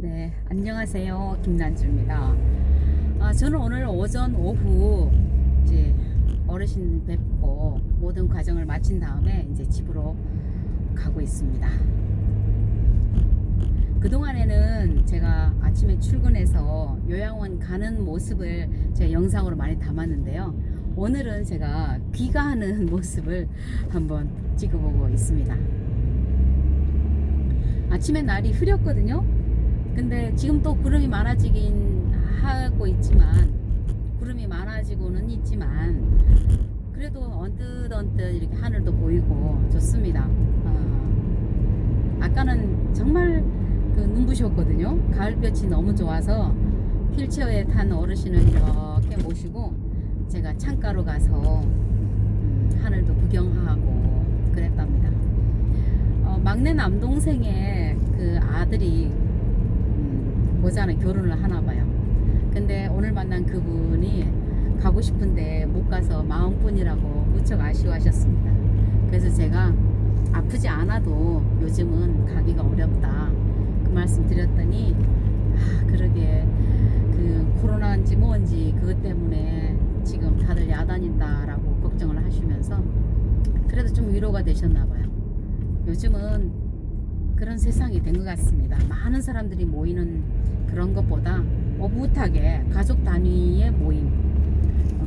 네, 안녕하세요. 김난주입니다. 저는 오늘 오전, 오후 이제 어르신 뵙고 모든 과정을 마친 다음에 이제 집으로 가고 있습니다. 그동안에는 제가 아침에 출근해서 요양원 가는 모습을 제 영상으로 많이 담았는데요. 오늘은 제가 귀가하는 모습을 한번 찍어보고 있습니다. 아침에 날이 흐렸거든요. 근데 지금 또 구름이 많아지긴 하고 있지만, 구름이 많아지고는 있지만 그래도 언뜻 이렇게 하늘도 보이고 좋습니다. 아까는 정말 눈부셨거든요. 가을볕이 너무 좋아서 휠체어에 탄 어르신을 이렇게 모시고 제가 창가로 가서 하늘도 구경하고 그랬답니다. 막내 남동생의 그 아들이 모자는 결혼을 하나 봐요. 근데 오늘 만난 그분이 가고 싶은데 못 가서 마음뿐이라고 무척 아쉬워하셨습니다. 그래서 제가 아프지 않아도 요즘은 가기가 어렵다 그 말씀 드렸더니, 그러게 그 코로나인지 뭔지 그것 때문에 지금 다들 야단인다라고 걱정을 하시면서 그래도 좀 위로가 되셨나 봐요. 요즘은 그런 세상이 된 것 같습니다. 많은 사람들이 모이는 그런 것보다 오붓하게 가족 단위의 모임,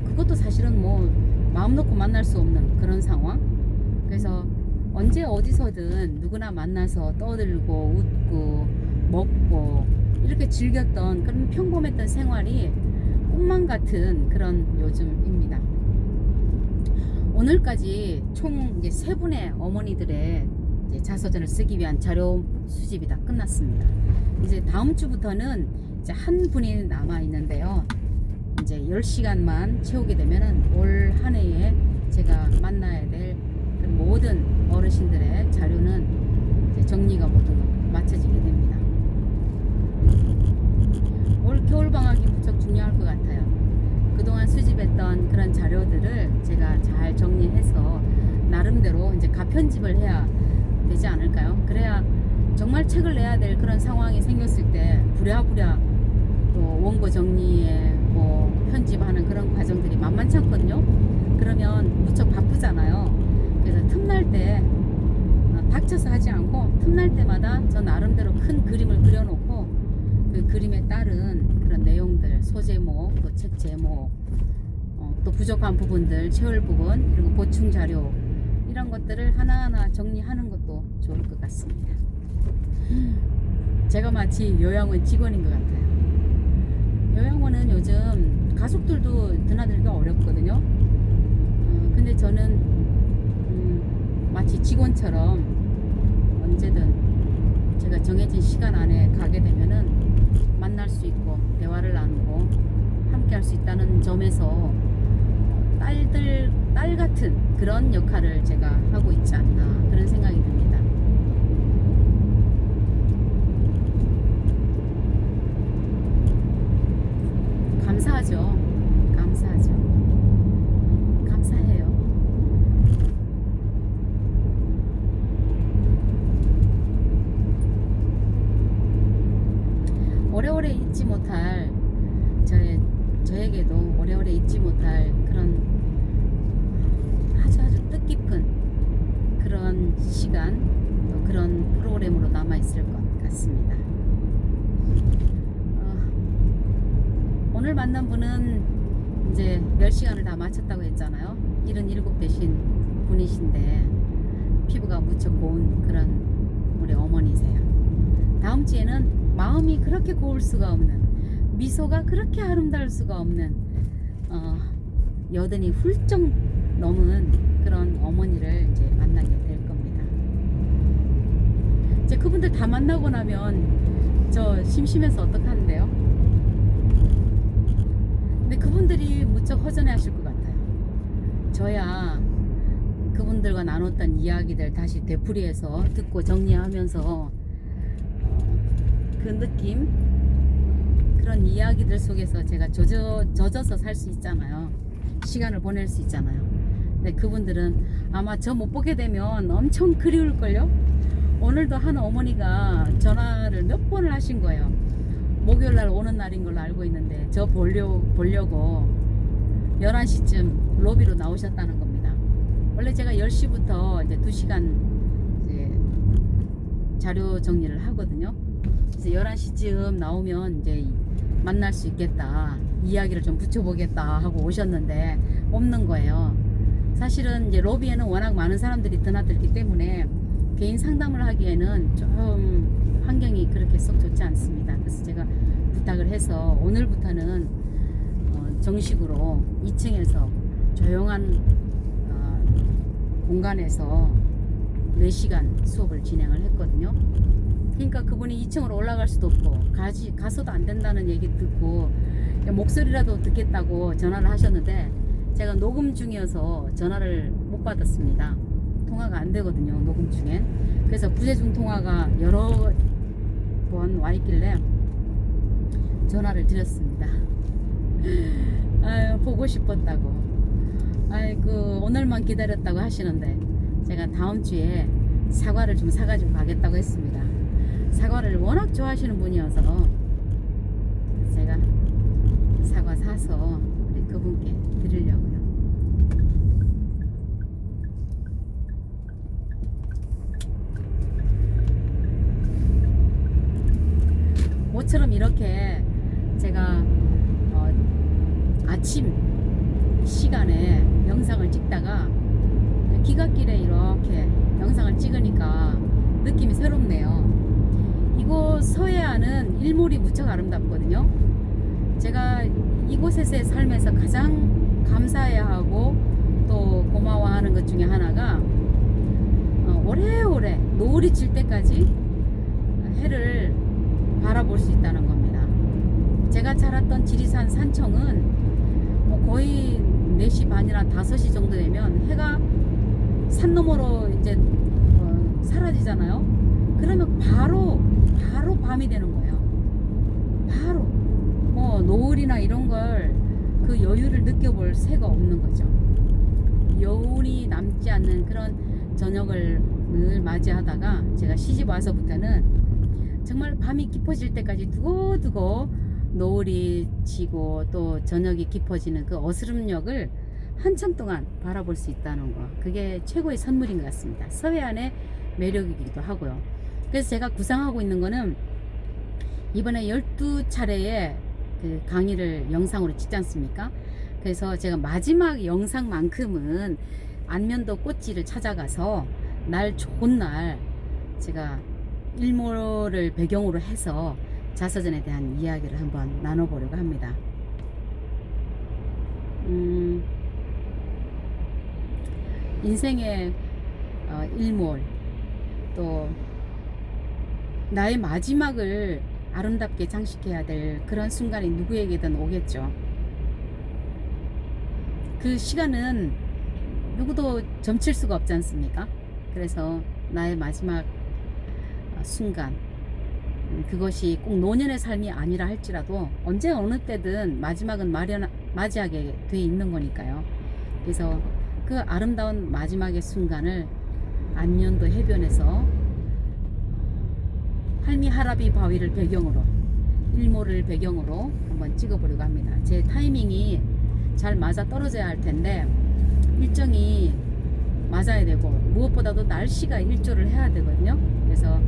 그것도 사실은 뭐 마음 놓고 만날 수 없는 그런 상황. 그래서 언제 어디서든 누구나 만나서 떠들고 웃고 먹고 이렇게 즐겼던 그런 평범했던 생활이 꿈만 같은 그런 요즘입니다. 오늘까지 총 이제 3분의 어머니들의 이제 자서전을 쓰기 위한 자료 수집이 다 끝났습니다. 이제 다음 주부터는 이제 한 분이 남아 있는데요. 이제 10시간만 채우게 되면은 올 한 해에 제가 만나야 될 그 모든 어르신들의 자료는 이제 정리가 모두 마쳐지게 됩니다. 올 겨울방학이 무척 중요할 것 같아요. 그동안 수집했던 그런 자료들을 제가 잘 정리해서 나름대로 이제 가편집을 해야 되지 않을까요? 그래야 정말 책을 내야 될 그런 상황이 생겼을 때 부랴부랴 또 원고 정리에 뭐 편집하는 그런 과정들이 만만치 않거든요. 그러면 무척 바쁘잖아요. 그래서 틈날 때 닥쳐서 하지 않고 틈날 때마다 저 나름대로 큰 그림을 그려놓고 그 그림에 따른 그런 내용들, 소제목, 또 책 제목, 또 부족한 부분들, 채울 부분, 그리고 보충 자료, 이런 것들을 하나하나 정리하는 것도 좋을 것 같습니다. 제가 마치 요양원 직원인 것 같아요. 요양원은 요즘 가족들도 드나들기가 어렵거든요. 근데 저는 마치 직원처럼 언제든 제가 정해진 시간 안에 가게 되면은 만날 수 있고 대화를 나누고 함께 할 수 있다는 점에서 딸 같은 그런 역할을 제가 하고 있지 않나 그런 생각이 듭니다. 감사하죠. 감사해요. 오래오래 잊지 못할 저에게도 오래오래 잊지 못할 그런 아주 뜻깊은 그런 시간, 또 그런 프로그램으로 남아있을 것 같습니다. 오늘 만난 분은 이제 10시간을 다 마쳤다고 했잖아요. 77 되신 분이신데 피부가 무척 고운 그런 우리 어머니세요. 다음 주에는 마음이 그렇게 고울 수가 없는, 미소가 그렇게 아름다울 수가 없는 여든이 훌쩍 넘은 그런 어머니를 이제 만나게 될 겁니다. 이제 그분들 다 만나고 나면 저 심심해서 어떡하는데요? 근데 그분들이 무척 허전해 하실 것 같아요. 저야 그분들과 나눴던 이야기들 다시 되풀이해서 듣고 정리하면서 그 느낌, 그런 이야기들 속에서 제가 젖어서 살 수 있잖아요. 시간을 보낼 수 있잖아요. 근데 그분들은 아마 저 못 보게 되면 엄청 그리울걸요? 오늘도 한 어머니가 전화를 몇 번을 하신 거예요. 목요일날 오는 날인 걸로 알고 있는데 저 보려고 11시쯤 로비로 나오셨다는 겁니다. 원래 제가 10시부터 이제 2시간 이제 자료 정리를 하거든요. 그래서 11시쯤 나오면 이제 만날 수 있겠다, 이야기를 좀 붙여보겠다 하고 오셨는데 없는 거예요. 사실은 이제 로비에는 워낙 많은 사람들이 드나들기 때문에 개인 상담을 하기에는 좀 환경이 그렇게 썩 좋지 않습니다. 그래서 제가 부탁을 해서 오늘부터는 정식으로 2층에서 조용한 공간에서 4시간 수업을 진행을 했거든요. 그러니까 그분이 2층으로 올라갈 수도 없고 가서도 안 된다는 얘기 듣고 목소리라도 듣겠다고 전화를 하셨는데 제가 녹음 중이어서 전화를 못 받았습니다. 통화가 안 되거든요, 녹음 중엔. 그래서 부재중 통화가 여러 번 와 있길래 전화를 드렸습니다. 아유, 보고 싶었다고. 아이고, 오늘만 기다렸다고 하시는데 제가 다음 주에 사과를 좀 사가지고 가겠다고 했습니다. 사과를 워낙 좋아하시는 분이어서 제가 사과 사서 우리 그분께 드리려고요. 모처럼 이렇게 제가 아침 시간에 영상을 찍다가 귀갓길에 이렇게 영상을 찍으니까 느낌이 새롭네요. 이곳 서해안은 일몰이 무척 아름답거든요. 제가 이곳에서의 삶에서 가장 감사해야 하고 또 고마워하는 것 중에 하나가 오래오래 노을이 질 때까지 해를 바라볼 수 있다는 겁니다. 제가 자랐던 지리산 산청은 거의 4시 반이나 5시 정도 되면 해가 산 너머로 이제 사라지잖아요. 그러면 바로 밤이 되는 거예요. 바로 노을이나 이런 걸 그 여유를 느껴볼 새가 없는 거죠. 여운이 남지 않는 그런 저녁을 늘 맞이하다가 제가 시집 와서부터는 정말 밤이 깊어질 때까지 두고두고 노을이 지고 또 저녁이 깊어지는 그 어스름역을 한참 동안 바라볼 수 있다는 거, 그게 최고의 선물인 것 같습니다. 서해안의 매력이기도 하고요. 그래서 제가 구상하고 있는 거는 이번에 12차례의 그 강의를 영상으로 찍지 않습니까? 그래서 제가 마지막 영상만큼은 안면도 꽃지를 찾아가서 날 좋은 날 제가 일몰을 배경으로 해서 자서전에 대한 이야기를 한번 나눠보려고 합니다. 인생의 일몰, 또 나의 마지막을 아름답게 장식해야 될 그런 순간이 누구에게든 오겠죠. 그 시간은 누구도 점칠 수가 없지 않습니까? 그래서 나의 마지막 순간, 그것이 꼭 노년의 삶이 아니라 할지라도 언제 어느 때든 마지막은 맞이하게 돼 있는 거니까요. 그래서 그 아름다운 마지막의 순간을 안면도 해변에서 할미 하라비 바위를 배경으로, 일몰을 배경으로 한번 찍어보려고 합니다. 제 타이밍이 잘 맞아 떨어져야 할 텐데 일정이 맞아야 되고 무엇보다도 날씨가 일조를 해야 되거든요. 그래서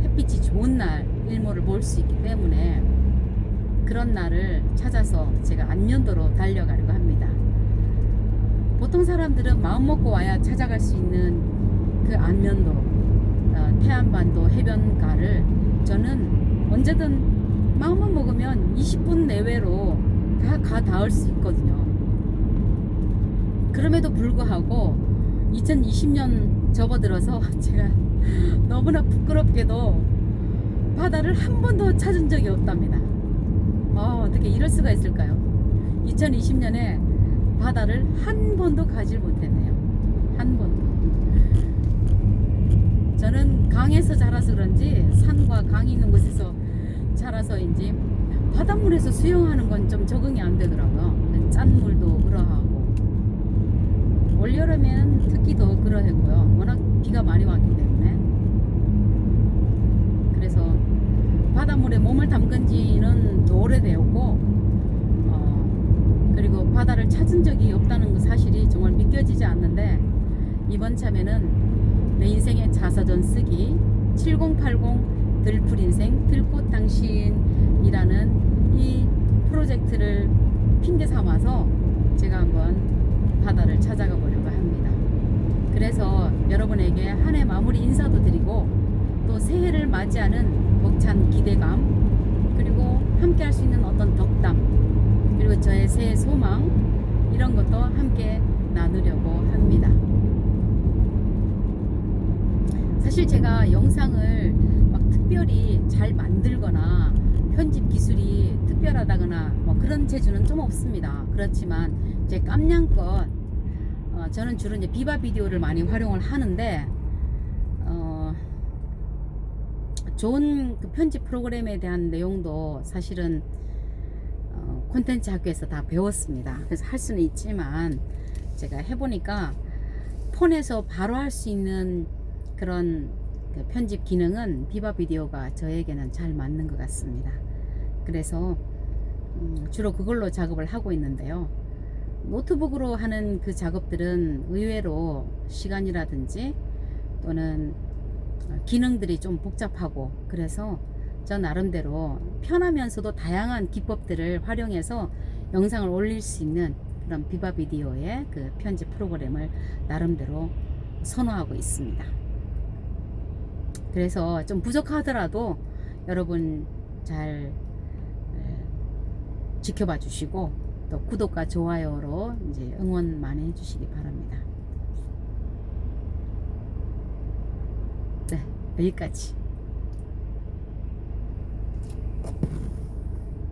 햇빛이 좋은 날 일몰을 볼 수 있기 때문에 그런 날을 찾아서 제가 안면도로 달려가려고 합니다. 보통 사람들은 마음 먹고 와야 찾아갈 수 있는 그 안면도, 태안반도 해변가를 저는 언제든 마음만 먹으면 20분 내외로 다 가 닿을 수 있거든요. 그럼에도 불구하고 2020년 접어들어서 제가 너무나 부끄럽게도 바다를 한 번도 찾은 적이 없답니다. 어떻게 이럴 수가 있을까요? 2020년에 바다를 한 번도 가질 못했네요. 한 번도. 저는 강에서 자라서 그런지 산과 강이 있는 곳에서 자라서인지 바닷물에서 수영하는 건 좀 적응이 안 되더라고요. 짠물도 그러하고 올여름엔 특히 더 그러했고요. 워낙 비가 많이 왔기 때문에. 바닷물에 몸을 담근 지는 더 오래되었고, 그리고 바다를 찾은 적이 없다는 그 사실이 정말 믿겨지지 않는데, 이번 참에는 내 인생의 자서전 쓰기 7080 들풀인생 들꽃 당신이라는 이 프로젝트를 핑계 삼아서 제가 한번 바다를 찾아가 보려고 합니다. 그래서 여러분에게 한 해 마무리 인사도 드리고, 또 새해를 맞이하는 벅찬 기대감, 그리고 함께 할 수 있는 어떤 덕담, 그리고 저의 새해 소망, 이런 것도 함께 나누려고 합니다. 사실 제가 영상을 막 특별히 잘 만들거나 편집 기술이 특별하다거나 뭐 그런 재주는 좀 없습니다. 그렇지만 제 깜냥껏 저는 주로 이제 비바 비디오를 많이 활용을 하는데, 좋은 그 편집 프로그램에 대한 내용도 사실은 콘텐츠 학교에서 다 배웠습니다. 그래서 할 수는 있지만 제가 해보니까 폰에서 바로 할 수 있는 그런 그 편집 기능은 비바 비디오가 저에게는 잘 맞는 것 같습니다. 그래서 주로 그걸로 작업을 하고 있는데요. 노트북으로 하는 그 작업들은 의외로 시간이라든지 또는 기능들이 좀 복잡하고, 그래서 저 나름대로 편하면서도 다양한 기법들을 활용해서 영상을 올릴 수 있는 그런 비바 비디오의 그 편집 프로그램을 나름대로 선호하고 있습니다. 그래서 좀 부족하더라도 여러분 잘 지켜봐 주시고, 또 구독과 좋아요로 이제 응원 많이 해주시기 바랍니다. 네, 여기까지.